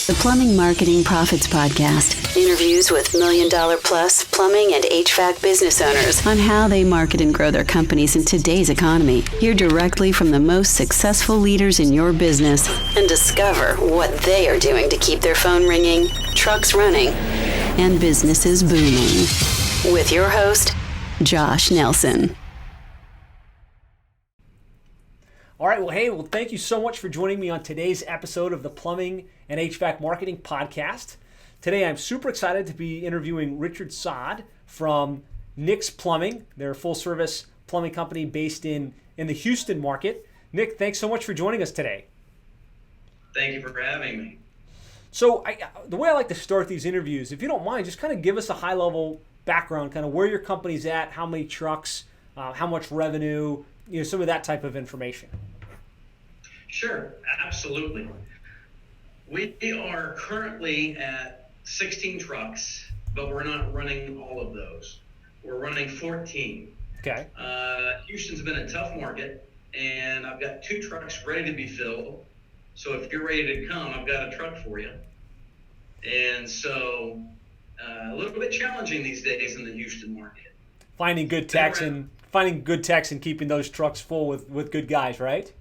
The Plumbing Marketing Profits Podcast. Interviews with million-dollar-plus plumbing and HVAC business owners on how they market and grow their companies in today's economy. Hear directly from the most successful leaders in your business and discover what they are doing to keep their phone ringing, trucks running, and businesses booming. With your host, Josh Nelson. All right, well, thank you so much for joining me on today's episode of the Plumbing and HVAC Marketing Podcast. Today, I'm super excited to be interviewing Richard Saad from Nick's Plumbing. They're a full-service plumbing company based in the Houston market. Nick, thanks so much for joining us today. Thank you for having me. So the way I like to start these interviews, if you don't mind, just kind of give us a high-level background, kind of where your company's at, how many trucks, how much revenue, some of that type of information. Sure, absolutely. We are currently at 16 trucks, but we're not running all of those. We're running 14. Okay. Houston's been a tough market, and I've got 2 trucks ready to be filled. So if you're ready to come, I've got a truck for you. And so a little bit challenging these days in the Houston market. Finding good techs and keeping those trucks full with good guys, right?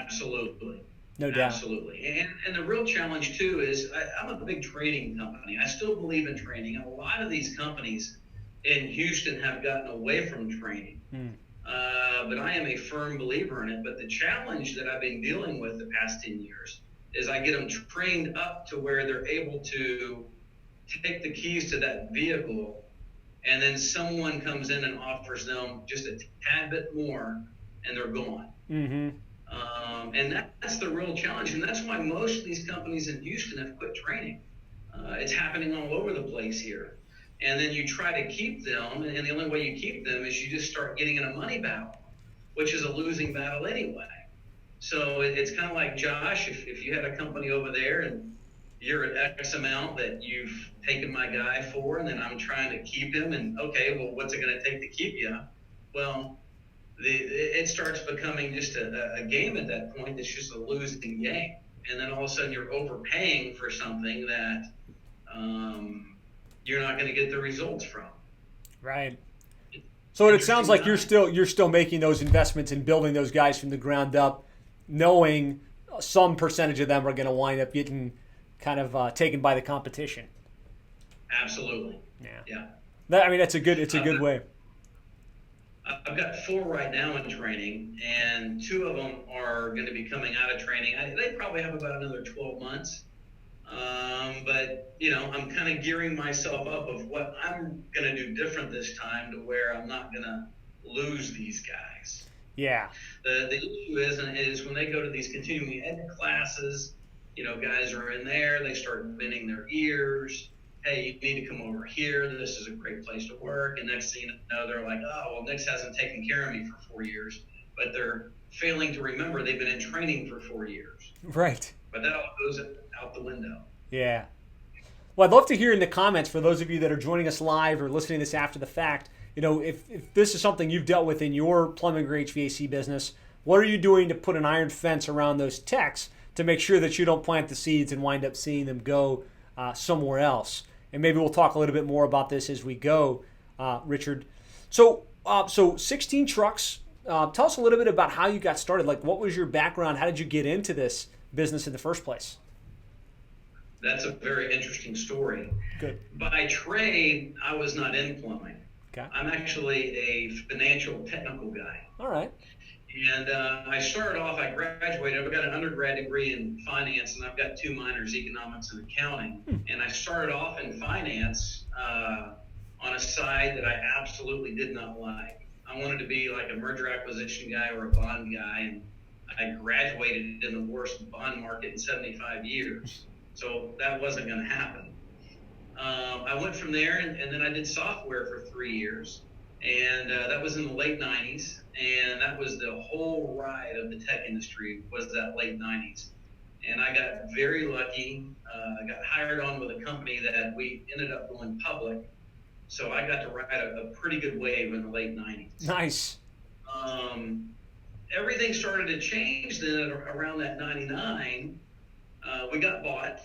Absolutely. No doubt. Absolutely. And the real challenge, too, is I'm a big training company. I still believe in training. And a lot of these companies in Houston have gotten away from training. But I am a firm believer in it. But the challenge that I've been dealing with the past 10 years is I get them trained up to where they're able to take the keys to that vehicle, and then someone comes in and offers them just a tad bit more, and they're gone. Mm-hmm. And that's the real challenge, and that's why most of these companies in Houston have quit training. It's happening all over the place here. And then you try to keep them, and the only way you keep them is you just start getting in a money battle, which is a losing battle anyway. So it's kind of like, Josh, if you had a company over there and you're at X amount that you've taken my guy for, and then I'm trying to keep him, and okay, well, what's it going to take to keep you? Well, it starts becoming just a game at that point. It's just a losing game. And then all of a sudden you're overpaying for something that you're not going to get the results from. Right. So it sounds like you're still making those investments and building those guys from the ground up, knowing some percentage of them are going to wind up getting kind of taken by the competition. Absolutely. Yeah. That's a good way. I've got 4 right now in training, and 2 of them are going to be coming out of training. They probably have about another 12 months. But, I'm kind of gearing myself up of what I'm going to do different this time to where I'm not going to lose these guys. Yeah. The issue is when they go to these continuing ed classes, guys are in there, they start bending their ears. Hey, you need to come over here. This is a great place to work. And next thing you know, they're like, oh, well, Nick's hasn't taken care of me for 4 years. But they're failing to remember they've been in training for 4 years. Right. But that all goes out the window. Yeah. Well, I'd love to hear in the comments, for those of you that are joining us live or listening to this after the fact, if this is something you've dealt with in your plumbing or HVAC business, what are you doing to put an iron fence around those techs to make sure that you don't plant the seeds and wind up seeing them go somewhere else? And maybe we'll talk a little bit more about this as we go, Richard. So 16 trucks. Tell us a little bit about how you got started. Like, what was your background? How did you get into this business in the first place? That's a very interesting story. Good. By trade, I was not in plumbing. Okay. I'm actually a financial technical guy. All right. And I started off, I graduated, I've got an undergrad degree in finance, and I've got 2 minors, economics and accounting. And I started off in finance on a side that I absolutely did not like. I wanted to be like a merger acquisition guy or a bond guy, and I graduated in the worst bond market in 75 years. So that wasn't going to happen. I went from there, and then I did software for 3 years. And that was in the late 90s, and that was the whole ride of the tech industry, was that late 90s. And I got very lucky. I got hired on with a company that we ended up going public. So I got to ride a pretty good wave in the late 90s. Nice. Everything started to change then around that 99. we got bought,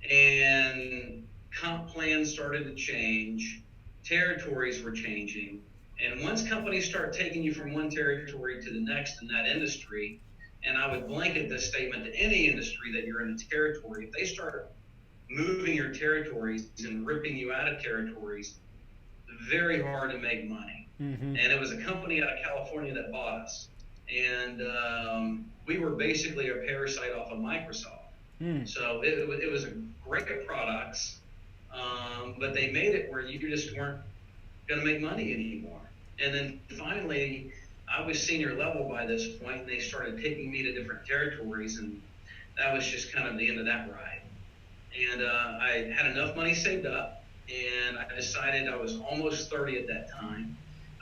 and comp plans started to change, territories were changing, and once companies start taking you from one territory to the next in that industry, and I would blanket this statement to any industry that you're in a territory, if they start moving your territories and ripping you out of territories, very hard to make money. And it was a company out of California that bought us, and we were basically a parasite off of Microsoft. So it was a great products, but they made it where you just weren't going to make money anymore. And then finally, I was senior level by this point, and they started taking me to different territories, and that was just kind of the end of that ride. And I had enough money saved up, and I decided, I was almost 30 at that time.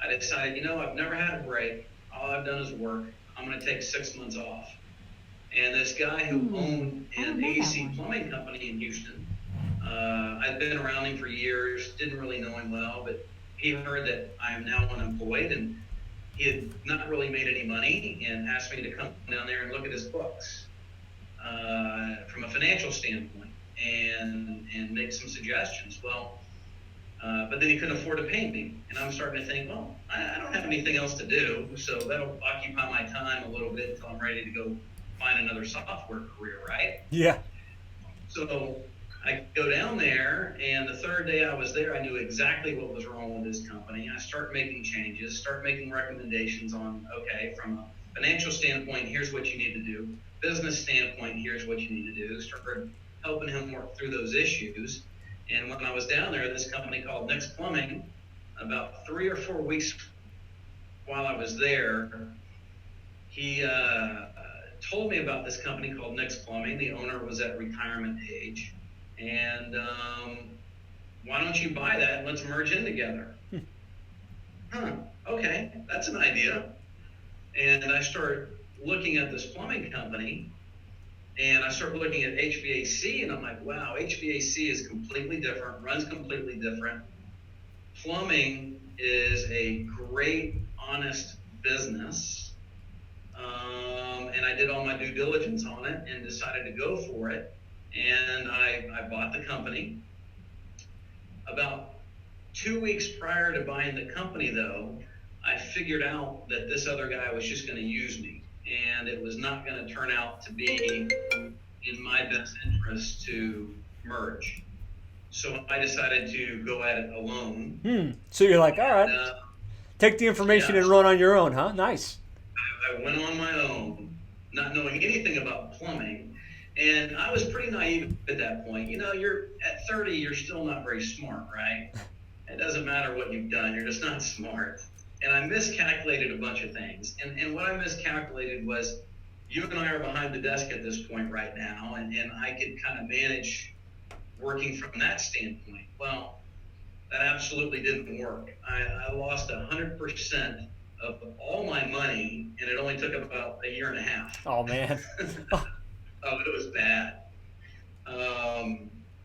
I decided, I've never had a break. All I've done is work. I'm going to take 6 months off. And this guy who owned an AC plumbing company in Houston, I'd been around him for years, didn't really know him well, but he heard that I am now unemployed, and he had not really made any money, and asked me to come down there and look at his books from a financial standpoint and make some suggestions. Well, but then he couldn't afford to pay me, and I'm starting to think, well, I don't have anything else to do, so that'll occupy my time a little bit until I'm ready to go find another software career, right? Yeah. So I go down there, and the third day I was there, I knew exactly what was wrong with this company. I start making changes, start making recommendations on, okay, from a financial standpoint, here's what you need to do. Business standpoint, here's what you need to do. Started helping him work through those issues. And when I was down there, this company called Nick's Plumbing, about 3 or 4 weeks while I was there, he told me about this company called Nick's Plumbing. The owner was at retirement age. And why don't you buy that and let's merge in together? Okay, that's an idea. And I start looking at this plumbing company, and I start looking at HVAC, and I'm like, wow, HVAC is completely different, runs completely different. Plumbing is a great, honest business. And I did all my due diligence on it and decided to go for it. And I bought the company. About 2 weeks prior to buying the company, though, I figured out that this other guy was just going to use me, and it was not going to turn out to be in my best interest to merge. So I decided to go at it alone. So you're like, all right, take the information and run on your own, huh? Nice. I went on my own, not knowing anything about plumbing. And I was pretty naive at that point. You're at 30, you're still not very smart, right? It doesn't matter what you've done, you're just not smart. And I miscalculated a bunch of things. And what I miscalculated was, you and I are behind the desk at this point right now, and I could kind of manage working from that standpoint. Well, that absolutely didn't work. I lost 100% of all my money, and it only took about a year and a half. Oh, man. Oh, it was bad.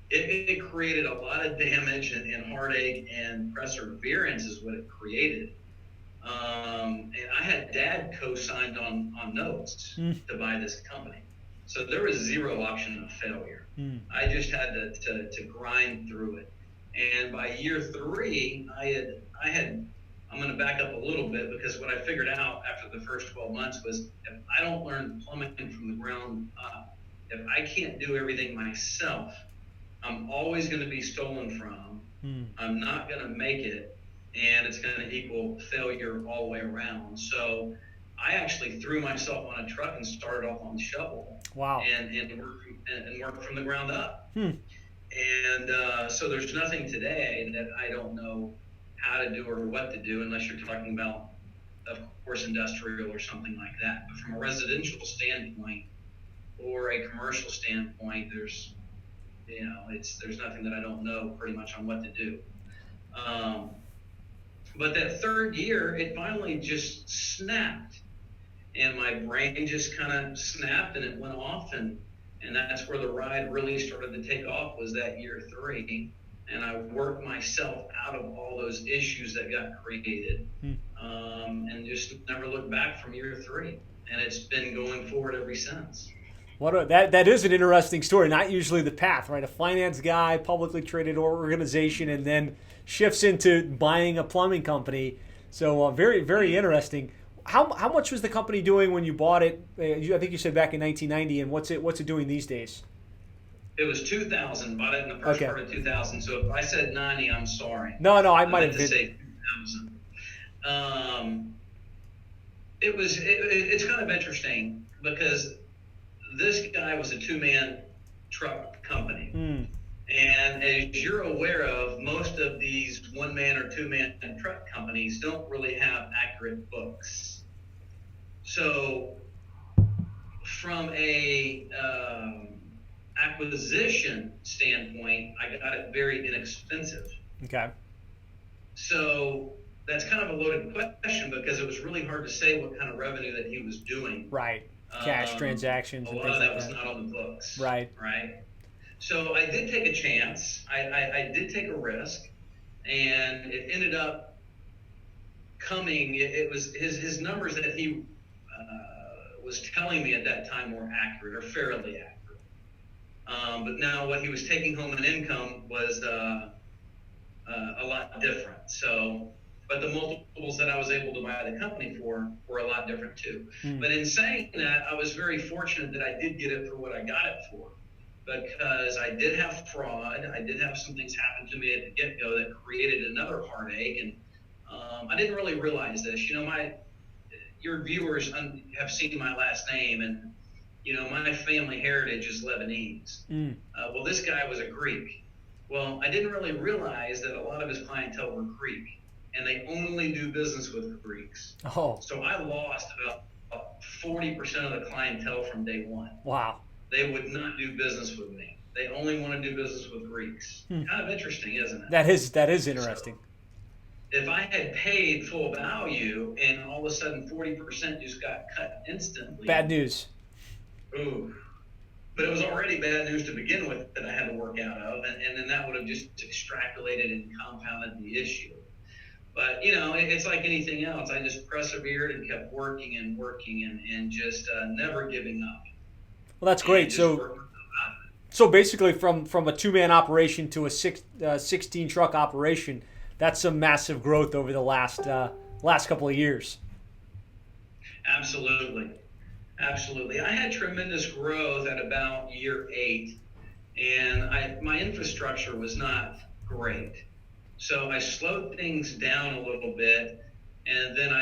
It created a lot of damage and heartache, and perseverance is what it created. And I had Dad co-signed on notes to buy this company. So there was zero option of failure. I just had to grind through it. And by year 3, I'm going to back up a little bit, because what I figured out after the first 12 months was, if I don't learn plumbing from the ground up, if I can't do everything myself, I'm always going to be stolen from. I'm not going to make it, and it's going to equal failure all the way around. So I actually threw myself on a truck and started off on the shovel. Wow. And worked from the ground up. And so there's nothing today that I don't know how to do or what to do, unless you're talking about, of course, industrial or something like that. But from a residential standpoint or a commercial standpoint, there's nothing that I don't know pretty much on what to do. But that third year, it finally just snapped, and my brain just kind of snapped, and it went off, and that's where the ride really started to take off, was that year 3. And I worked myself out of all those issues that got created, and just never looked back from year 3. And it's been going forward ever since. That is an interesting story. Not usually the path, right? A finance guy, publicly traded organization, and then shifts into buying a plumbing company. So very, very interesting. How much was the company doing when you bought it? I think you said back in 1990. And what's it doing these days? It was 2000. Bought it in the first part of 2000. So if I said 90, I'm sorry. No, I might I have meant to say 2000. It's kind of interesting because this guy was a two-man truck company. And as you're aware of, most of these one-man or two-man truck companies don't really have accurate books. So from a acquisition standpoint, I got it very inexpensive. Okay. So that's kind of a loaded question because it was really hard to say what kind of revenue that he was doing. Right. Cash transactions. A lot of that was not on the books. Right. Right. So I did take a chance. I did take a risk, and it ended up coming. It was his numbers that he was telling me at that time were accurate or fairly accurate. But now what he was taking home in income was a lot different. So, but the multiples that I was able to buy the company for were a lot different too. But in saying that, I was very fortunate that I did get it for what I got it for, because I did have fraud. I did have some things happen to me at the get-go that created another heartache, and I didn't really realize this. Your viewers have seen my last name, and my family heritage is Lebanese. Well, this guy was a Greek. Well, I didn't really realize that a lot of his clientele were Greek, and they only do business with Greeks. Oh. So I lost about 40% of the clientele from day one. Wow. They would not do business with me. They only want to do business with Greeks. Kind of interesting, isn't it? That is interesting. So, if I had paid full value and all of a sudden 40% just got cut instantly. Bad news. Ooh. But it was already bad news to begin with that I had to work out of, and then that would have just extrapolated and compounded the issue. But, it's like anything else. I just persevered and kept working and just never giving up. Well, that's great. So basically from a two-man operation to a 16-truck operation, that's some massive growth over the last couple of years. Absolutely. I had tremendous growth at about year 8, and my infrastructure was not great. So I slowed things down a little bit, and then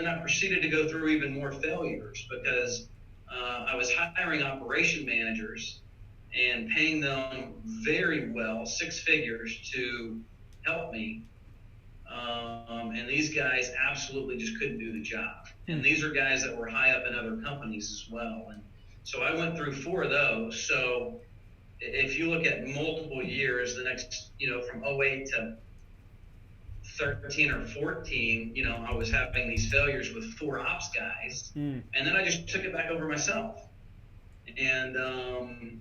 I proceeded to go through even more failures because I was hiring operation managers and paying them very well, 6 figures, to help me. And these guys absolutely just couldn't do the job. And these are guys that were high up in other companies as well. And so I went through 4 of those. So if you look at multiple years, the next, from 08 to 13 or 14, I was having these failures with 4 ops guys. And then I just took it back over myself. And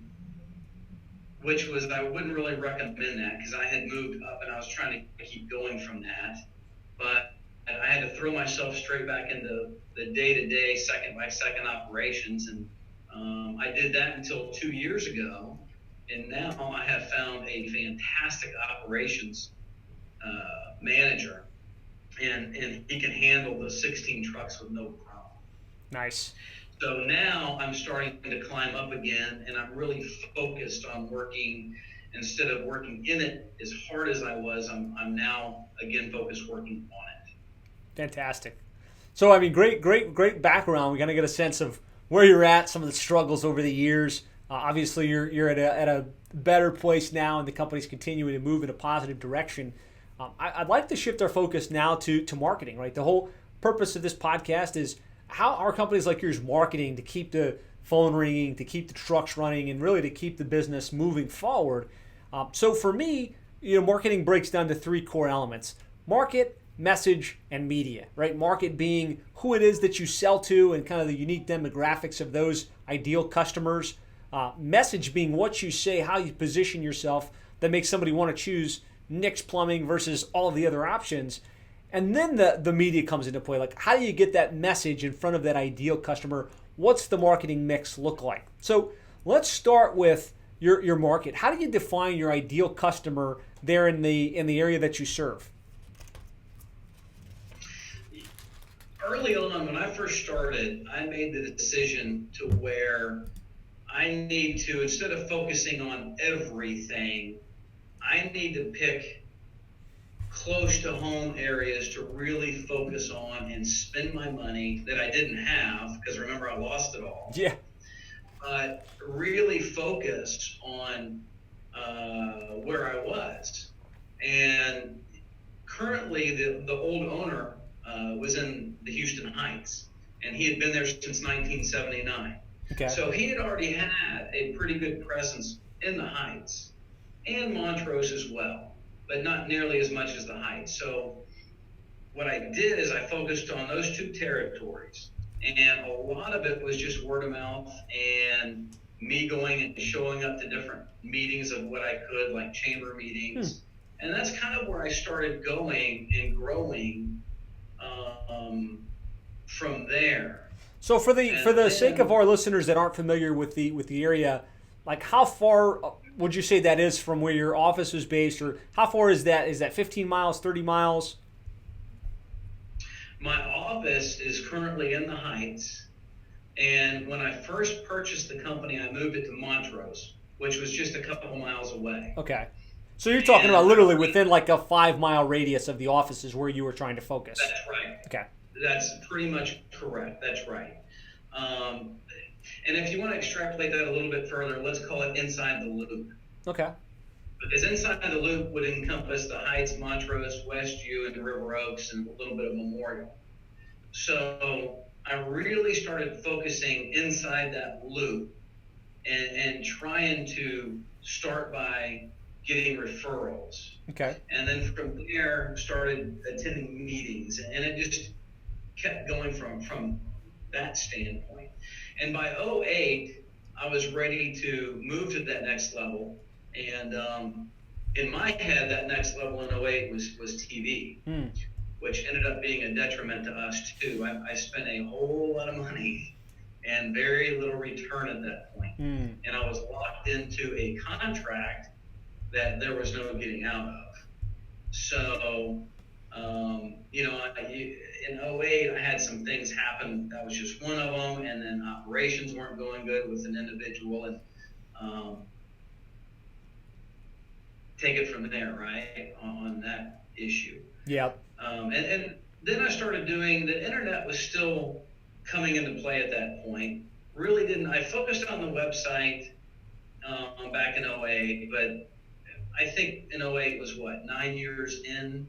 which was, I wouldn't really recommend that because I had moved up and I was trying to keep going from that. But I had to throw myself straight back into the day-to-day, second-by-second operations. And I did that until 2 years ago. And now I have found a fantastic operations manager. And he can handle the 16 trucks with no problem. Nice. So now I'm starting to climb up again, and I'm really focused on working. Instead of working in it as hard as I was, I'm now again focused working on it. Fantastic. So great background. We got to get a sense of where you're at, some of the struggles over the years. Obviously, you're at a better place now, and the company's continuing to move in a positive direction. I'd like to shift our focus now to marketing. Right, the whole purpose of this podcast is how are companies like yours marketing to keep the phone ringing, to keep the trucks running, and really to keep the business moving forward. So for me, marketing breaks down to 3 core elements: market, message, and media. Right, market being who it is that you sell to and kind of the unique demographics of those ideal customers. Message being what you say, how you position yourself that makes somebody want to choose Nick's Plumbing versus all of the other options. And then the media comes into play. Like, how do you get that message in front of that ideal customer what's the marketing mix look like? So let's start with your market. How do you define your ideal customer there in the area that you serve? Early on, when I first started, I made the decision to where I need to, instead of focusing on everything, I need to pick close to home areas to really focus on and spend my money that I didn't have, because remember, I lost it all. Yeah. But really focus on where I was. And currently, the old owner was in the Houston Heights, and he had been there since 1979. Okay. So he had already had a pretty good presence in the Heights and Montrose as well, but not nearly as much as the Heights. So what I did is I focused on those two territories, and a lot of it was just word of mouth and me going and showing up to different meetings of what I could, like chamber meetings. And that's kind of where I started going and growing from there. So for the sake of our listeners that aren't familiar with the area, like how far would you say that is from where your office is based, or how far is that? Is that 15 miles, 30 miles? My office is currently in the Heights, and when I first purchased the company, I moved it to Montrose, which was just a couple miles away. Okay. So you're talking about literally within like a 5-mile radius of the offices where you were trying to focus. That's right. Okay. That's pretty much correct. That's right. And if you want to extrapolate that a little bit further, let's call it inside the loop. Okay. Because inside the loop would encompass the Heights, Montrose, Westview, and River Oaks, and a little bit of Memorial. So I really started focusing inside that loop and trying to start by getting referrals. Okay. And then from there, started attending meetings, and it just kept going from that standpoint. And by 2008, I was ready to move to that next level. And in my head, that next level in 2008 was TV, which ended up being a detriment to us too. I spent a whole lot of money and very little return at that point. And I was locked into a contract that there was no getting out of. So, in 2008, I had some things happen. That was just one of them. And then operations weren't going good with an individual. And take it from there, right, on that issue. Yep. And then I started doing, the internet was still coming into play at that point. Really I focused on the website back in 2008, but I think in 2008 was 9 years in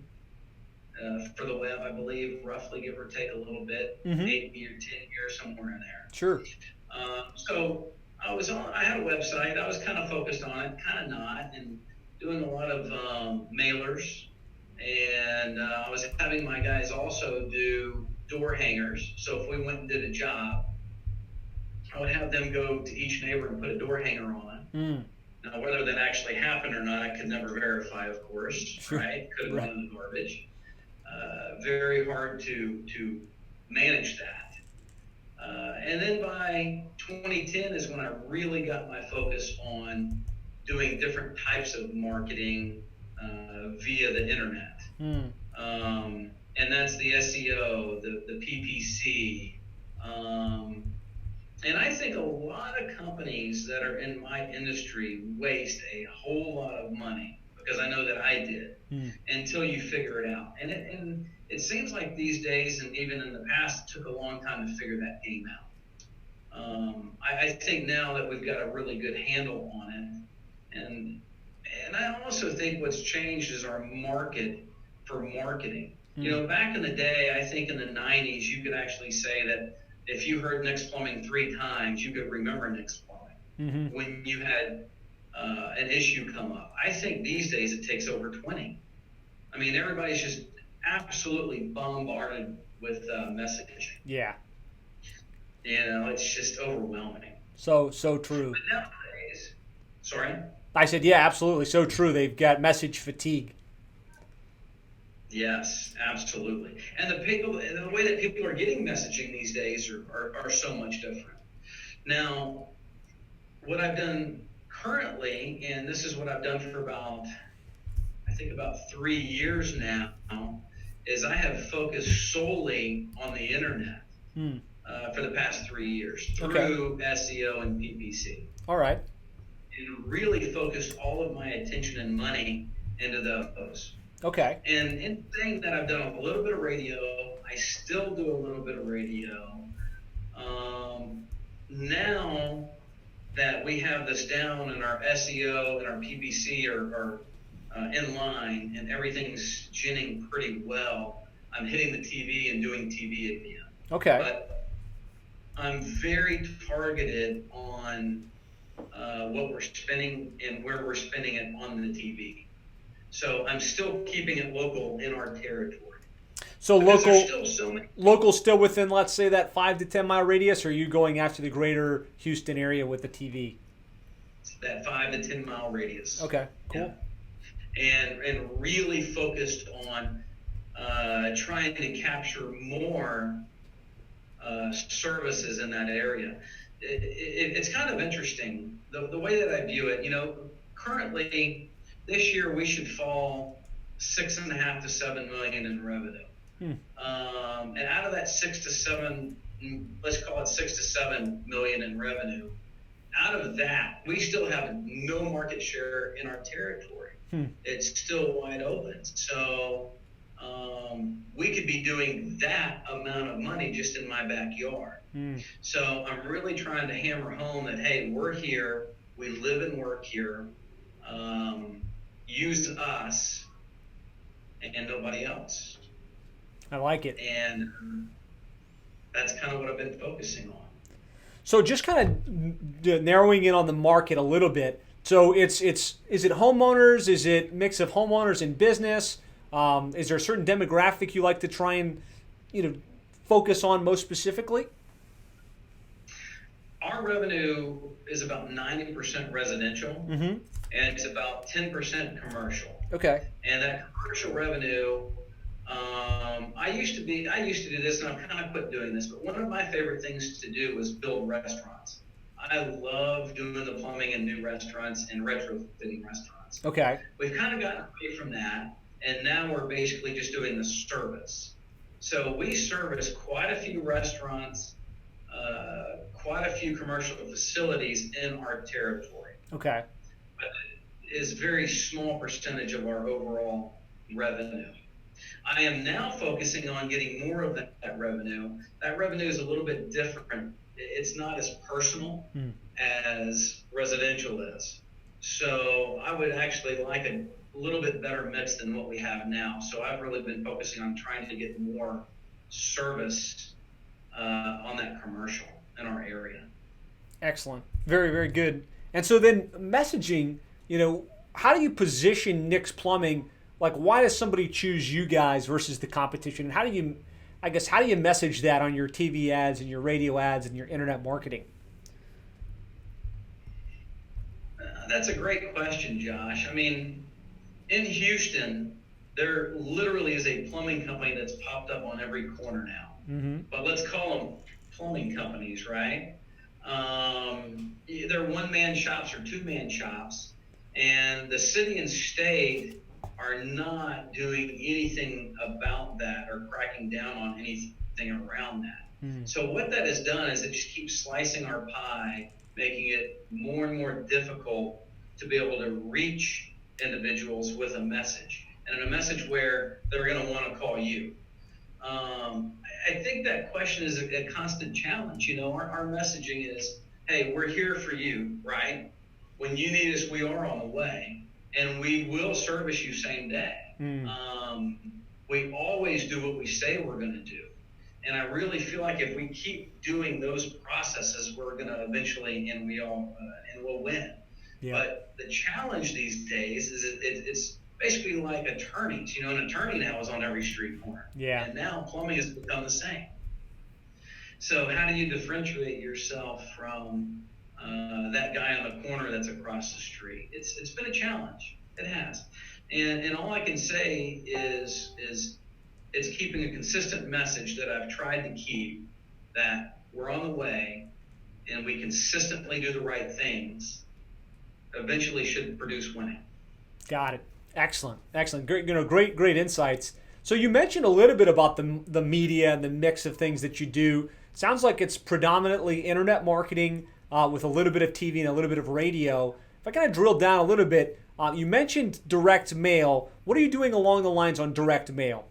for the web, I believe, roughly, give or take a little bit, 8 years, 10 years, somewhere in there. Sure. So I had a website. I was kind of focused on it, kind of not, and doing a lot of mailers. And I was having my guys also do door hangers. So if we went and did a job, I would have them go to each neighbor and put a door hanger on. Now, whether that actually happened or not, I could never verify, of course, right? Could have gone in the garbage. Very hard to manage that. And then by 2010 is when I really got my focus on doing different types of marketing via the internet. And that's the SEO, the PPC. And I think a lot of companies that are in my industry waste a whole lot of money, because I know that I did, until you figure it out. And it seems like these days, and even in the past, it took a long time to figure that game out. I think now that we've got a really good handle on it, and I also think what's changed is our market for marketing. Back in the day, I think in the 90s, you could actually say that if you heard Nick's Plumbing 3 times, you could remember Nick's Plumbing when you had an issue come up. I think these days it takes over 20. I mean, everybody's just absolutely bombarded with messaging. Yeah. It's just overwhelming. So true. But nowadays, sorry? I said, yeah, absolutely. So true. They've got message fatigue. Yes, absolutely. And the way that people are getting messaging these days are so much different. Now, what I've done currently, and this is what I've done for I think about 3 years now, is I have focused solely on the internet for the past 3 years through SEO and PPC. All right. And really focused all of my attention and money into those. Okay. And in saying that, I've done a little bit of radio. I still do a little bit of radio. Now that we have this down and our SEO and our PPC are in line and everything's ginning pretty well, I'm hitting the TV and doing TV again. Okay. But I'm very targeted on what we're spending and where we're spending it on the TV. So I'm still keeping it local in our territory. So Because local still within, let's say, that 5 to 10 mile radius, or are you going after the greater Houston area with the TV? That 5 to 10 mile radius. Okay, cool. Yeah. And really focused on trying to capture more services in that area. It's kind of interesting the way that I view it. Currently this year we should fall 6.5 to 7 million in revenue. And out of that 6 to 7, let's call it 6 to 7 million in revenue, out of that, we still have no market share in our territory. It's still wide open. So we could be doing that amount of money just in my backyard. So I'm really trying to hammer home that, hey, we're here, we live and work here, use us and nobody else. I like it. And that's kind of what I've been focusing on. So just kind of narrowing in on the market a little bit. So is it homeowners? Is it mix of homeowners and business? Is there a certain demographic you like to try and focus on most specifically? Our revenue is about 90% residential, and it's about 10% commercial. Okay. And that commercial revenue, I used to do this, and I've kind of quit doing this, but one of my favorite things to do was build restaurants. I love doing the plumbing in new restaurants and retrofitting restaurants. Okay. We've kind of gotten away from that, and now we're basically just doing the service. So we service quite a few restaurants, quite a few commercial facilities in our territory. Okay. But it is a very small percentage of our overall revenue. I am now focusing on getting more of that revenue. That revenue is a little bit different. It's not as personal as residential is. So I would actually like a little bit better mix than what we have now. So I've really been focusing on trying to get more service on that commercial in our area. Excellent. Very, very good. And so then messaging, how do you position Nick's Plumbing? Like, why does somebody choose you guys versus the competition? And how do you message that on your TV ads and your radio ads and your internet marketing? That's a great question, Josh. I mean, in Houston, there literally is a plumbing company that's popped up on every corner now. But let's call them plumbing companies, right? They're one-man shops or two-man shops, and the city and state are not doing anything about that or cracking down on anything around that. So what that has done is it just keeps slicing our pie, making it more and more difficult to be able to reach individuals with a message, and a message where they're going to want to call you. I think that question is a constant challenge. Our messaging is, hey, we're here for you, right? When you need us, we are on the way, and we will service you same day. We always do what we say we're going to do. And I really feel like if we keep doing those processes, we're going to eventually, and we'll win. Yeah. But the challenge these days is it's basically like attorneys. An attorney now is on every street corner. Yeah. And now plumbing has become the same. So how do you differentiate yourself from that guy on the corner that's across the street? It's been a challenge. It has. And all I can say is it's keeping a consistent message that I've tried to keep, that we're on the way, and we consistently do the right things, eventually should produce winning. Got it. Excellent. Great, great insights. So you mentioned a little bit about the media and the mix of things that you do. Sounds like it's predominantly internet marketing with a little bit of TV and a little bit of radio. If I kind of drill down a little bit, you mentioned direct mail. What are you doing along the lines on direct mail?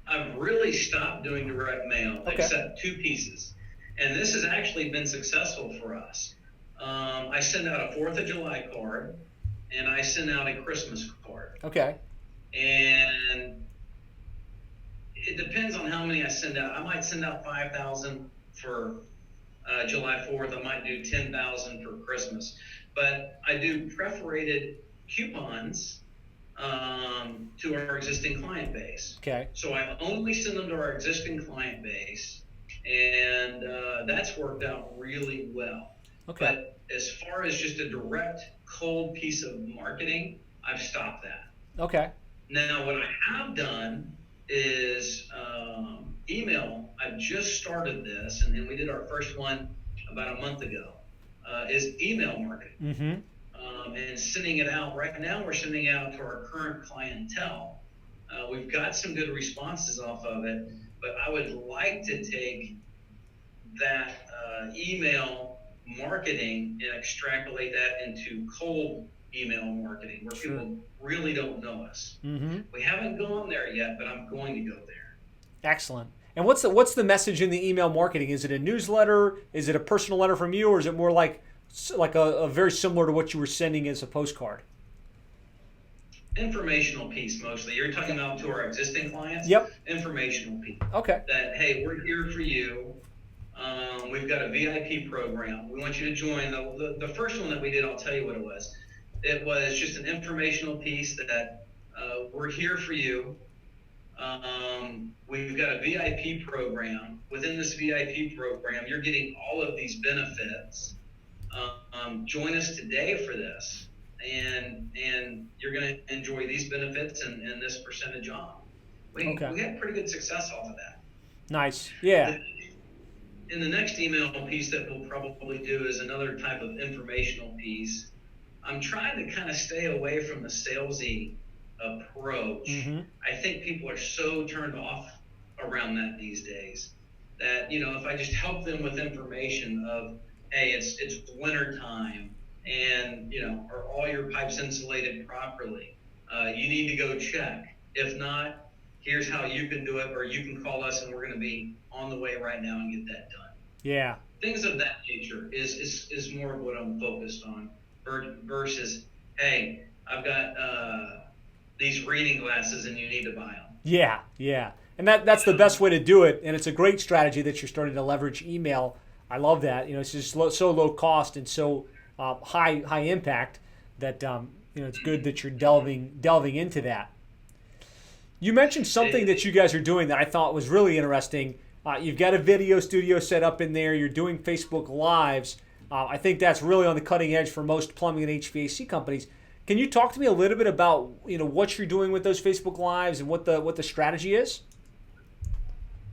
I've really stopped doing direct mail, Okay. except two pieces. And this has actually been successful for us. I send out a 4th of July card, and I send out a Christmas card. Okay. And it depends on how many I send out. I might send out 5,000 for July 4th. I might do 10,000 for Christmas. But I do perforated coupons to our existing client base. Okay. So I only send them to our existing client base, and that's worked out really well. Okay. But as far as just a direct cold piece of marketing, I've stopped that. Okay. Now, what I have done is email. I've just started this, and we did our first one about a month ago, is email marketing. Mm-hmm. And sending it out. Right now, we're sending out to our current clientele. We've got some good responses off of it, but I would like to take that email marketing and extrapolate that into cold email marketing, where Sure. people really don't know us. Mm-hmm. We haven't gone there yet, but I'm going to go there. Excellent. And what's the message in the email marketing? Is it a newsletter? Is it a personal letter from you, or is it more like a very similar to what you were sending as a postcard? Informational piece mostly. You're talking about to our existing clients? Yep. Informational piece. Okay. That, hey, we're here for you. We've got a VIP program. We want you to join. The first one that we did, I'll tell you what it was. It was just an informational piece that we're here for you. We've got a VIP program. Within this VIP program, you're getting all of these benefits. Join us today for this, and you're going to enjoy these benefits and this percentage off. We had pretty good success off of that. Nice. Yeah. In the next email piece that we'll probably do is another type of informational piece. I'm trying to kind of stay away from the salesy approach. Mm-hmm. I think people are so turned off around that these days that, if I just help them with information of, hey, it's winter time, and are all your pipes insulated properly? You need to go check. If not, here's how you can do it, or you can call us, and we're going to be on the way right now and get that done. Yeah. Things of that nature is more of what I'm focused on versus, hey, I've got these reading glasses and you need to buy them. Yeah. Yeah. And that's the best way to do it, and it's a great strategy that you're starting to leverage email. I love that. It's just so low cost and so high impact that it's good that you're delving into that. You mentioned something that you guys are doing that I thought was really interesting. You've got a video studio set up in there. You're doing Facebook Lives. I think that's really on the cutting edge for most plumbing and HVAC companies. Can you talk to me a little bit about what you're doing with those Facebook Lives and what the strategy is?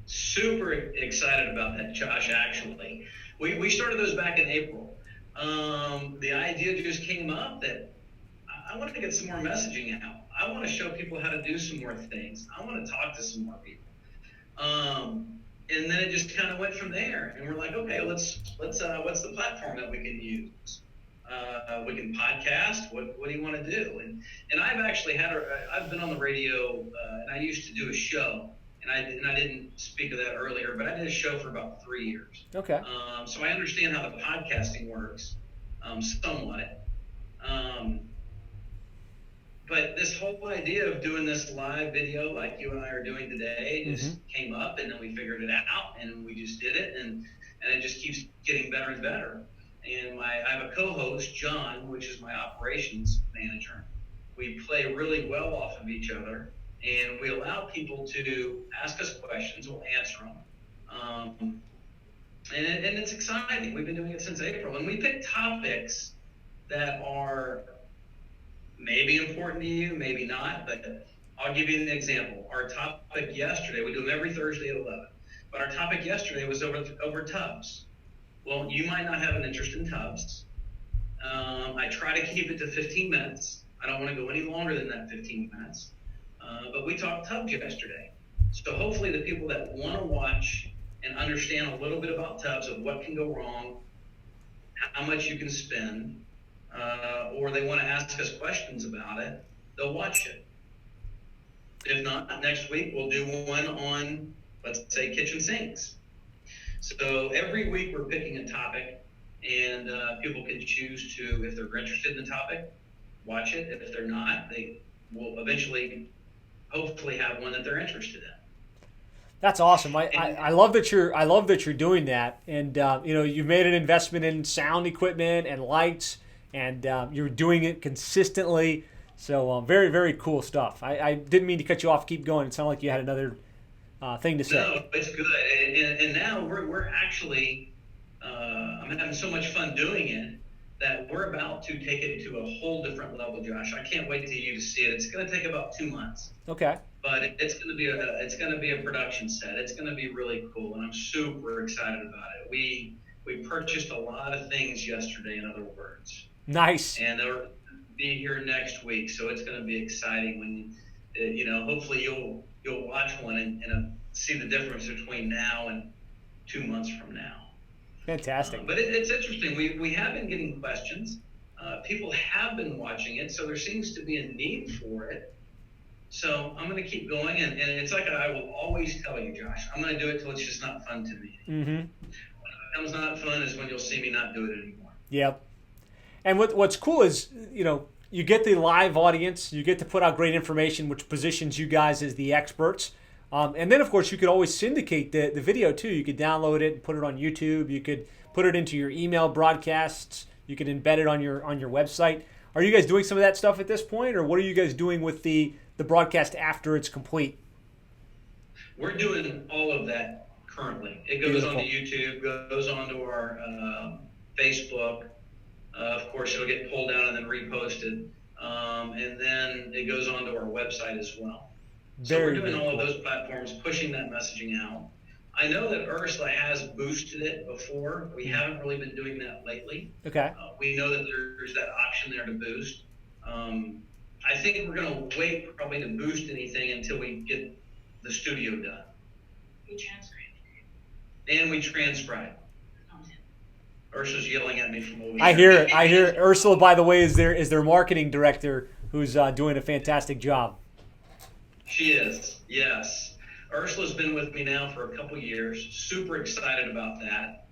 Super excited about that, Josh. Actually, we started those back in April. The idea just came up that I want to get some more messaging out. I want to show people how to do some more things. I want to talk to some more people. And then it just kind of went from there. And we're like, okay, let's what's the platform that we can use? We can podcast. What do you want to do? And I've actually I've been on the radio, and I used to do a show. And I didn't speak of that earlier, but I did a show for about 3 years. Okay. So I understand how the podcasting works, somewhat. But this whole idea of doing this live video like you and I are doing today just came up, and then we figured it out, and we just did it, and it just keeps getting better and better. And I have a co-host, John, which is my operations manager. We play really well off of each other. And we allow people to ask us questions. We'll answer them. And it's exciting. We've been doing it since April. And we pick topics that are maybe important to you, maybe not. But I'll give you an example. Our topic yesterday, we do them every Thursday at 11. But our topic yesterday was over tubs. Well, you might not have an interest in tubs. I try to keep it to 15 minutes. I don't want to go any longer than that 15 minutes. But we talked tubs yesterday. So hopefully the people that want to watch and understand a little bit about tubs of what can go wrong, how much you can spend, or they want to ask us questions about it, they'll watch it. If not, next week we'll do one on, let's say, kitchen sinks. So every week we're picking a topic, and people can choose to, if they're interested in the topic, watch it. If they're not, they will eventually, hopefully, have one that they're interested in. That's awesome. I love that you're doing that, and you've made an investment in sound equipment and lights, and you're doing it consistently. So very, very cool stuff. I didn't mean to cut you off. Keep going. It sounded like you had another thing to say. No, it's good. And now we're actually, I'm having so much fun doing it that we're about to take it to a whole different level, Josh. I can't wait for you to see it. It's going to take about 2 months. Okay. But it's going to be a production set. It's going to be really cool, and I'm super excited about it. We purchased a lot of things yesterday, in other words. Nice. And they'll be here next week, so it's going to be exciting when hopefully you'll watch one and see the difference between now and 2 months from now. Fantastic. But it's interesting. We have been getting questions. People have been watching it, so there seems to be a need for it. So I'm going to keep going, and it's like I will always tell you, Josh, I'm going to do it till it's just not fun to me. Mm-hmm. When it becomes not fun is when you'll see me not do it anymore. Yep. And what's cool is, you get the live audience, you get to put out great information, which positions you guys as the experts. And then, of course, you could always syndicate the video, too. You could download it and put it on YouTube. You could put it into your email broadcasts. You could embed it on your website. Are you guys doing some of that stuff at this point, or what are you guys doing with the broadcast after it's complete? We're doing all of that currently. It goes onto YouTube, goes onto our Facebook. Of course, it'll get pulled down and then reposted. And then it goes onto our website as well. So we're doing all of those platforms, pushing that messaging out. I know that Ursula has boosted it before. We haven't really been doing that lately. Okay. We know that there's that option there to boost. I think we're going to wait probably to boost anything until we get the studio done. We transcribe. And we transcribe. Ursula's yelling at me from over there. I hear it. Ursula, by the way, is their marketing director, who's doing a fantastic job. She is, yes. Ursula's been with me now for a couple years. Super excited about that.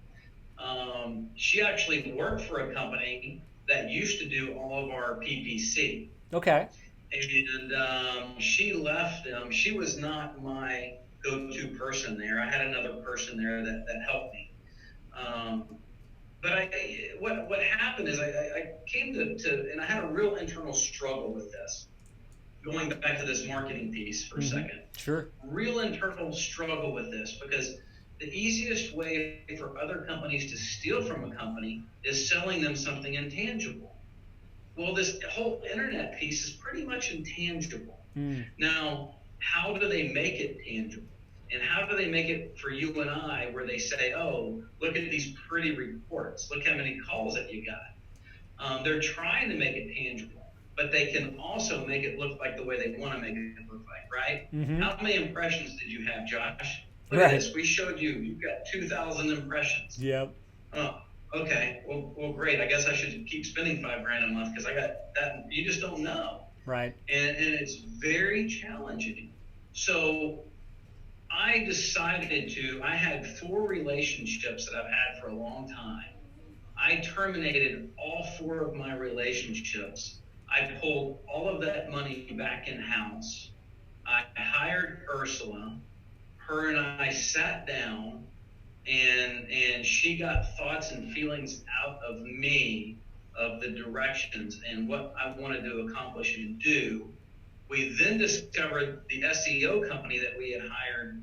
She actually worked for a company that used to do all of our PPC. Okay. And she left them. She was not my go-to person there. I had another person there that helped me. But what happened is I came to, and I had a real internal struggle with this. Going back to this marketing piece for a second. Sure. Real internal struggle with this, because the easiest way for other companies to steal from a company is selling them something intangible. Well, this whole internet piece is pretty much intangible. Now, how do they make it tangible? And how do they make it for you and I, where they say, oh, look at these pretty reports. Look how many calls that you got. They're trying to make it tangible, but they can also make it look like the way they want to make it look like, right? Mm-hmm. How many impressions did you have, Josh? Look at this. We showed you. You've got 2,000 impressions. Yep. Oh, okay. Well, great. I guess I should keep spending $5,000 a month because I got that. You just don't know. Right. And it's very challenging. So I decided I had 4 relationships that I've had for a long time. I terminated all 4 of my relationships. I pulled all of that money back in-house. I hired Ursula. Her and I sat down, and she got thoughts and feelings out of me of the directions and what I wanted to accomplish and do. We then discovered the SEO company that we had hired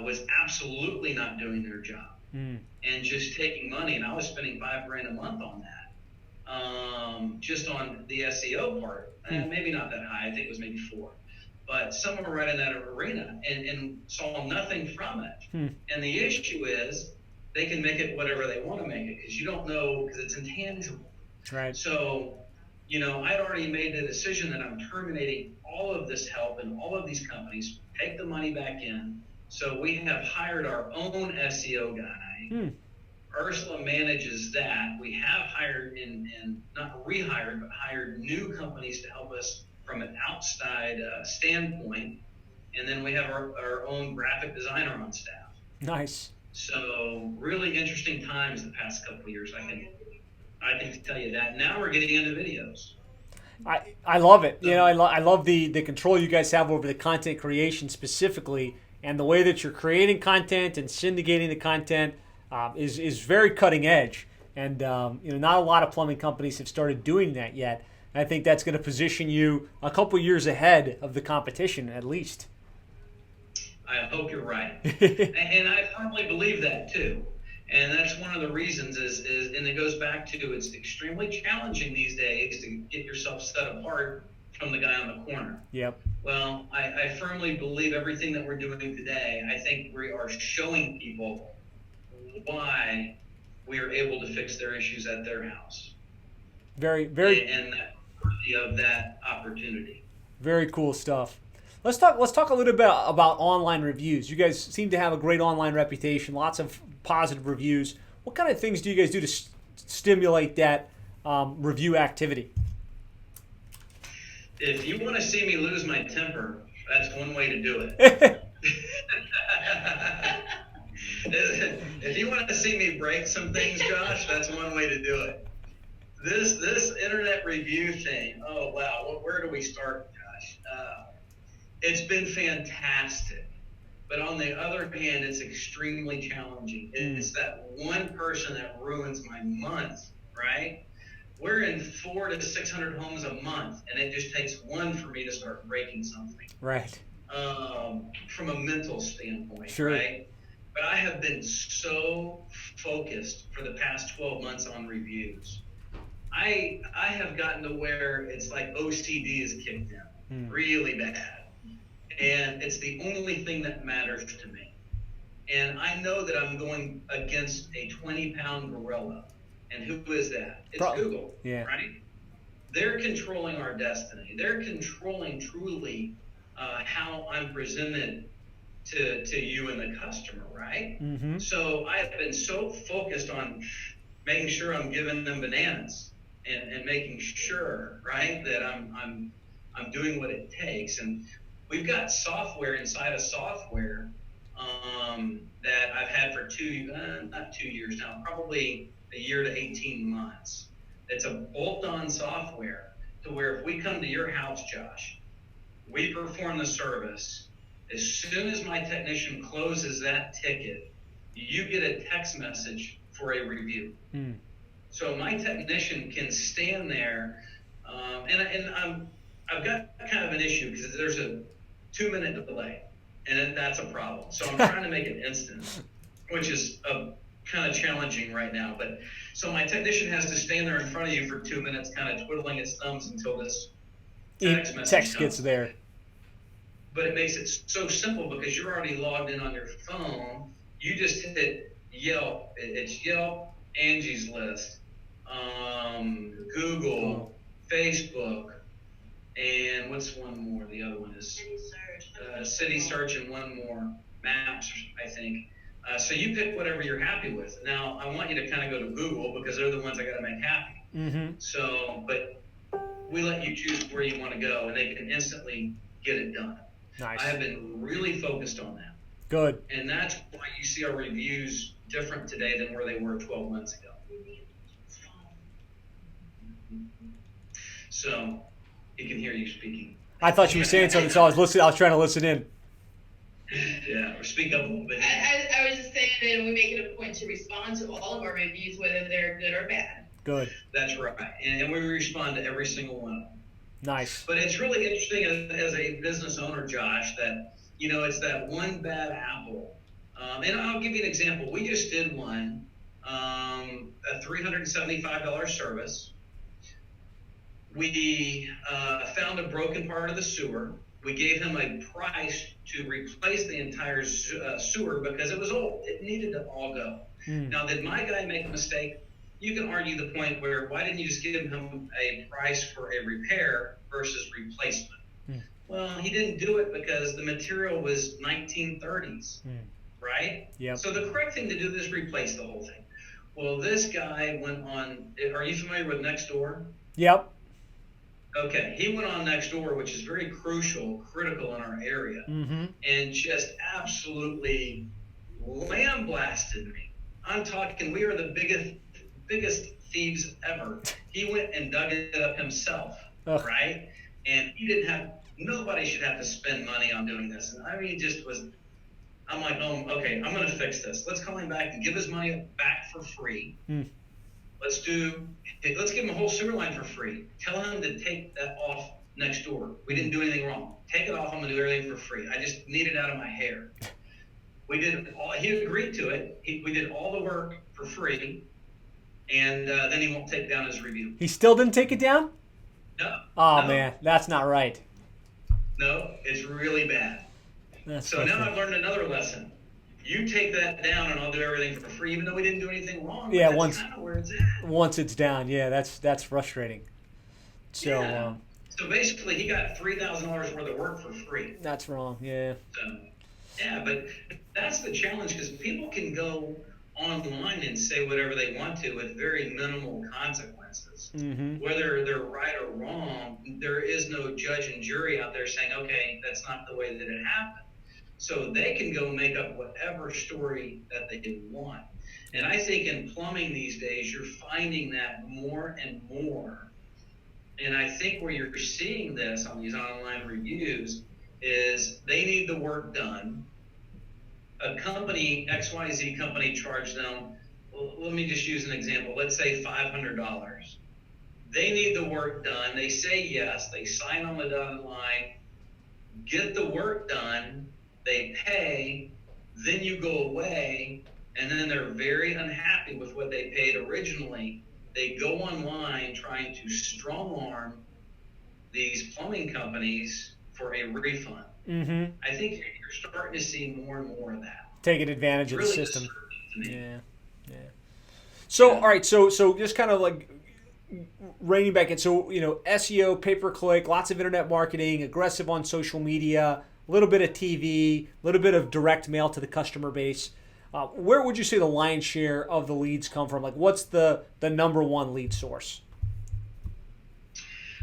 was absolutely not doing their job and just taking money. And I was spending $5,000 a month on that, just on the SEO part. Maybe not that high. I think it was maybe 4, but somewhere right in that arena, and saw nothing from it. And the issue is they can make it whatever they want to make it, because you don't know, because it's intangible. Right. So, I'd already made the decision that I'm terminating all of this help and all of these companies, take the money back in. So we have hired our own SEO guy. Ursula manages that. We have hired and not rehired, but hired new companies to help us from an outside standpoint. And then we have our own graphic designer on staff. Nice. So really interesting times the past couple of years. I can tell you that. Now we're getting into videos. I love it. I love the control you guys have over the content creation specifically, and the way that you're creating content and syndicating the content is very cutting edge. And not a lot of plumbing companies have started doing that yet. And I think that's going to position you a couple years ahead of the competition, at least. I hope you're right. And I firmly believe that too. And that's one of the reasons and it goes back to, it's extremely challenging these days to get yourself set apart from the guy on the corner. Yep. Well, I firmly believe everything that we're doing today, I think we are showing people why we are able to fix their issues at their house. Very, very. And that worthy of that opportunity. Very cool stuff. Let's talk a little bit about online reviews. You guys seem to have a great online reputation, lots of positive reviews. What kind of things do you guys do to stimulate that review activity? If you want to see me lose my temper, that's one way to do it. If you want to see me break some things, Josh, that's one way to do it. This internet review thing, oh wow, where do we start, Josh? It's been fantastic, but on the other hand, it's extremely challenging. It's that one person that ruins my month, right? We're in 400 to 600 homes a month, and it just takes one for me to start breaking something. Right. From a mental standpoint, sure. Right? But I have been so focused for the past 12 months on reviews. I have gotten to where it's like OCD is kicked in, really bad. And it's the only thing that matters to me. And I know that I'm going against a 20-pound gorilla. And who is that? It's Google, right? They're controlling our destiny. They're controlling truly how I'm presented to you and the customer, right? Mm-hmm. So I have been so focused on making sure I'm giving them bananas and making sure, right, that I'm doing what it takes. And we've got software inside of software that I've had for not 2 years now, probably a year to 18 months. It's a bolt-on software to where if we come to your house, Josh, we perform the service. As soon as my technician closes that ticket, you get a text message for a review. So my technician can stand there, and I've got kind of an issue because there's a 2-minute delay, and that's a problem. So I'm trying to make it instant, which is kind of challenging right now. But so my technician has to stand there in front of you for 2 minutes, kind of twiddling his thumbs until this text gets there. But it makes it so simple because you're already logged in on your phone. You just hit Yelp. It's Yelp, Angie's List, Google, Facebook, and what's one more? The other one is City Search, and one more, Maps, I think. So you pick whatever you're happy with. Now, I want you to kind of go to Google because they're the ones I got to make happy. Mm-hmm. So, but we let you choose where you want to go, and they can instantly get it done. Nice. I have been really focused on that. Good. And that's why you see our reviews different today than where they were 12 months ago. So, he can hear you speaking. I thought you were saying something, so I was trying to listen in. Yeah, or speak up a little bit. I was just saying that we make it a point to respond to all of our reviews, whether they're good or bad. Good. That's right. And we respond to every single one of them. Nice. But it's really interesting as a business owner, Josh, that, it's that one bad apple. And I'll give you an example. We just did one, a $375 service. We found a broken part of the sewer. We gave him a price to replace the entire sewer because it was old. It needed to all go. Now, did my guy make a mistake? You can argue the point where why didn't you just give him a price for a repair versus replacement? Well, he didn't do it because the material was 1930s, right? Yep. So the correct thing to do is replace the whole thing. Well, this guy went on. Are you familiar with Nextdoor? Yep. Okay, he went on Nextdoor, which is very critical in our area, and just absolutely lambasted me. I'm talking, we are the biggest thieves ever. He went and dug it up himself, right? And nobody should have to spend money on doing this. And I mean, it just was, I'm like, oh, okay, I'm going to fix this. Let's call him back and give his money back for free. Let's give him a whole sewer line for free. Tell him to take that off Nextdoor. We didn't do anything wrong. Take it off. I'm going to do everything for free. I just need it out of my hair. He agreed to it. We did all the work for free, and then he won't take down his review. He still didn't take it down? No. Oh, man, that's not right. No, it's really bad. So now I've learned another lesson. You take that down, and I'll do everything for free, even though we didn't do anything wrong. Yeah, that's kind of where it's at. Once it's down, yeah, that's frustrating. So, yeah. So basically, he got $3,000 worth of work for free. That's wrong. Yeah. So, yeah, but that's the challenge because people can go online and say whatever they want to with very minimal consequences. Whether they're right or wrong, there is no judge and jury out there saying, okay, that's not the way that it happened. So they can go make up whatever story that they want. And I think in plumbing these days, you're finding that more and more. And I think where you're seeing this on these online reviews is they need the work done. A company, XYZ company, charged them, let me just use an example. Let's say $500. They need the work done. They say yes. They sign on the dotted line, get the work done. They pay, then you go away, and then they're very unhappy with what they paid originally. They go online trying to strong-arm these plumbing companies for a refund. I think you're starting to see more and more of that. Taking advantage of the Really system. disturbing to me. Yeah. So, all right, so just kind of like reining back in. So, SEO, pay-per-click, lots of internet marketing, aggressive on social media, a little bit of TV, a little bit of direct mail to the customer base. Where would you say the lion's share of the leads come from? Like, what's the number one lead source?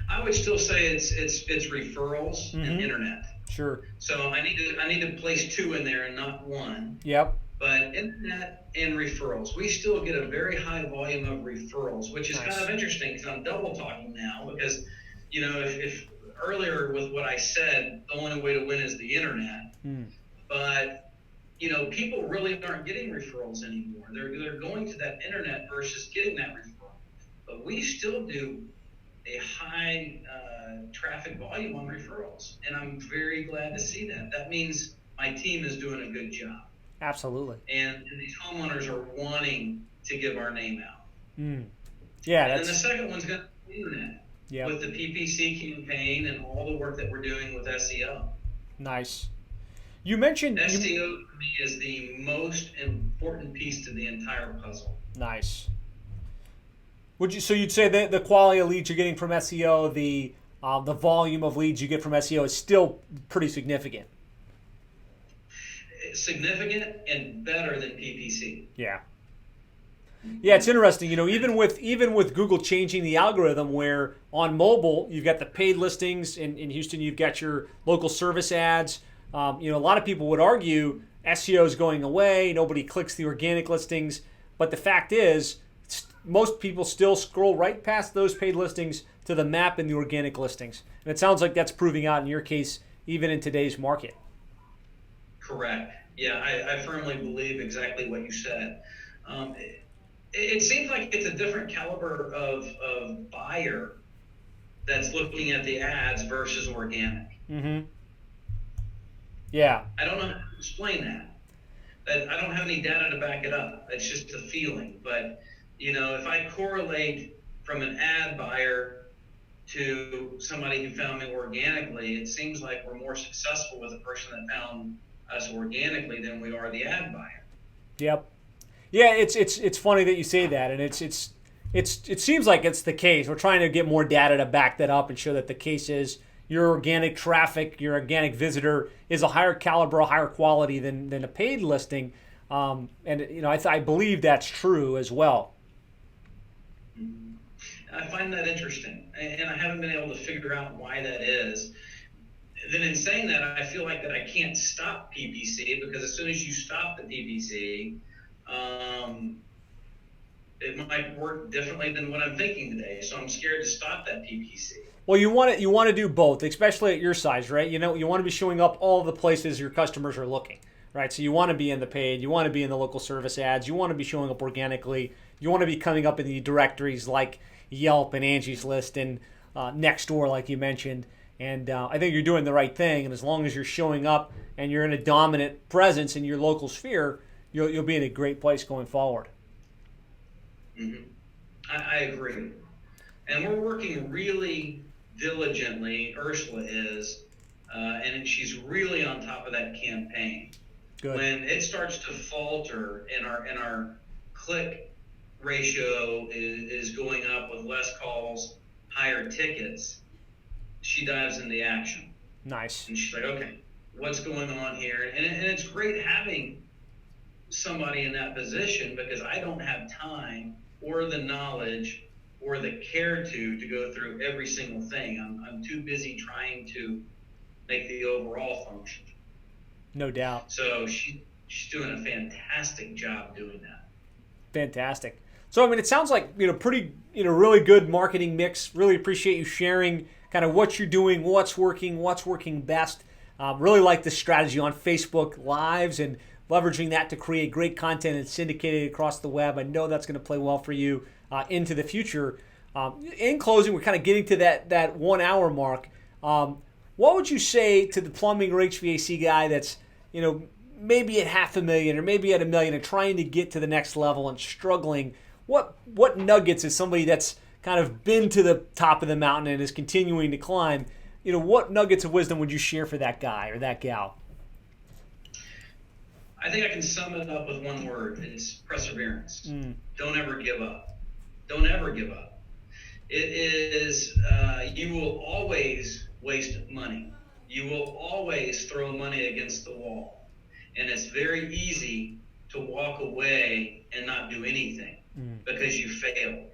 I would still say it's referrals and internet. Sure. So I need to place two in there and not one. Yep. But internet and referrals, we still get a very high volume of referrals, which is kind of interesting because I'm double talking now because, if earlier with what I said, the only way to win is the internet. But, people really aren't getting referrals anymore. They're going to that internet versus getting that referral. But we still do a high traffic volume on referrals, and I'm very glad to see that. That means my team is doing a good job. Absolutely. And these homeowners are wanting to give our name out. Yeah. And then the second one's going to be the internet. Yep. With the PPC campaign and all the work that we're doing with SEO. Nice. You mentioned SEO to me is the most important piece to the entire puzzle. Nice. You'd say that the quality of leads you're getting from SEO, the volume of leads you get from SEO is still pretty significant. Significant and better than PPC. Yeah. Yeah, it's interesting. Even with Google changing the algorithm, where on mobile you've got the paid listings in Houston, you've got your local service ads. A lot of people would argue SEO is going away. Nobody clicks the organic listings, but the fact is, most people still scroll right past those paid listings to the map and the organic listings, and it sounds like that's proving out in your case, even in today's market. Correct. Yeah, I firmly believe exactly what you said. It seems like it's a different caliber of buyer that's looking at the ads versus organic. Yeah. I don't know how to explain that. I don't have any data to back it up. It's just a feeling. But, if I correlate from an ad buyer to somebody who found me organically, it seems like we're more successful with a person that found us organically than we are the ad buyer. Yep. Yeah, it's funny that you say that, and it seems like it's the case. We're trying to get more data to back that up and show that the case is your organic traffic, your organic visitor is a higher caliber, a higher quality than a paid listing. And I believe that's true as well. I find that interesting, and I haven't been able to figure out why that is. Then in saying that, I feel like that I can't stop PPC, because as soon as you stop the PPC, it might work differently than what I'm thinking today. So I'm scared to stop that PPC. Well, you want to do both, especially at your size, right? You want to be showing up all the places your customers are looking, right? So you want to be in the paid, you want to be in the local service ads, you want to be showing up organically, you want to be coming up in the directories like Yelp and Angie's List and Nextdoor, like you mentioned. And I think you're doing the right thing. And as long as you're showing up and you're in a dominant presence in your local sphere, you'll be in a great place going forward. Mm-hmm. I agree. And we're working really diligently, Ursula is, and she's really on top of that campaign. Good. When it starts to falter and our click ratio is going up with less calls, higher tickets, she dives into action. Nice. And she's like, okay, what's going on here? And it's great having somebody in that position, because I don't have time or the knowledge or the care to go through every single thing. I'm too busy trying to make the overall function. No doubt. So she's doing a fantastic job doing that. Fantastic. So, I mean, it sounds like, pretty, really good marketing mix. Really appreciate you sharing kind of what you're doing, what's working best. Really like the strategy on Facebook Lives and leveraging that to create great content and syndicate it across the web. I know that's going to play well for you into the future. In closing, we're kind of getting to that 1 hour mark. What would you say to the plumbing or HVAC guy that's, maybe at $500,000 or maybe at $1 million and trying to get to the next level and struggling? What nuggets is somebody that's kind of been to the top of the mountain and is continuing to climb? What nuggets of wisdom would you share for that guy or that gal? I think I can sum it up with one word. It's perseverance. Don't ever give up. Don't ever give up. It is, you will always waste money. You will always throw money against the wall. And it's very easy to walk away and not do anything because you failed.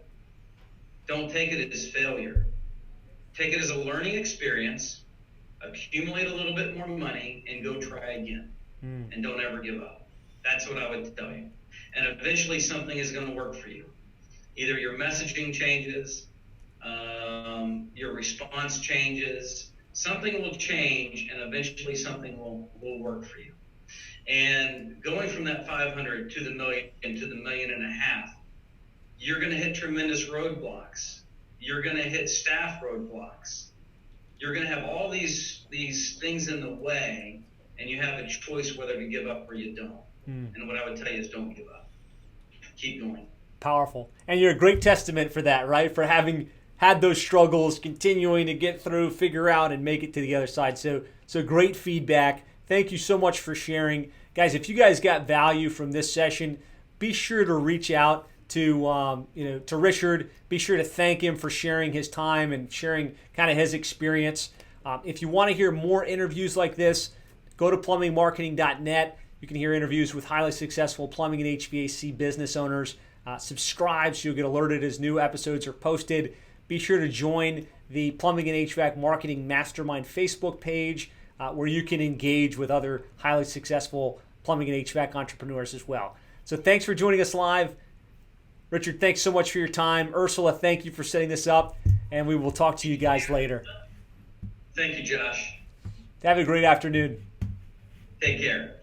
Don't take it as failure. Take it as a learning experience, accumulate a little bit more money, and go try again. And don't ever give up. That's what I would tell you. And eventually something is going to work for you. Either your messaging changes, your response changes, something will change, and eventually something will work for you. And going from that 500 to the million to the $1.5 million, you're going to hit tremendous roadblocks. You're going to hit staff roadblocks. You're going to have all these things in the way, and you have a choice whether to give up or you don't. And what I would tell you is don't give up. Keep going. Powerful. And you're a great testament for that, right? For having had those struggles, continuing to get through, figure out, and make it to the other side. So great feedback. Thank you so much for sharing. Guys, if you guys got value from this session, be sure to reach out to Richard. Be sure to thank him for sharing his time and sharing kind of his experience. If you want to hear more interviews like this, go to plumbingmarketing.net. You can hear interviews with highly successful plumbing and HVAC business owners. Subscribe so you'll get alerted as new episodes are posted. Be sure to join the Plumbing and HVAC Marketing Mastermind Facebook page where you can engage with other highly successful plumbing and HVAC entrepreneurs as well. So thanks for joining us live. Richard, thanks so much for your time. Ursula, thank you for setting this up, and we will talk to you guys later. Thank you, Josh. Have a great afternoon. Take care.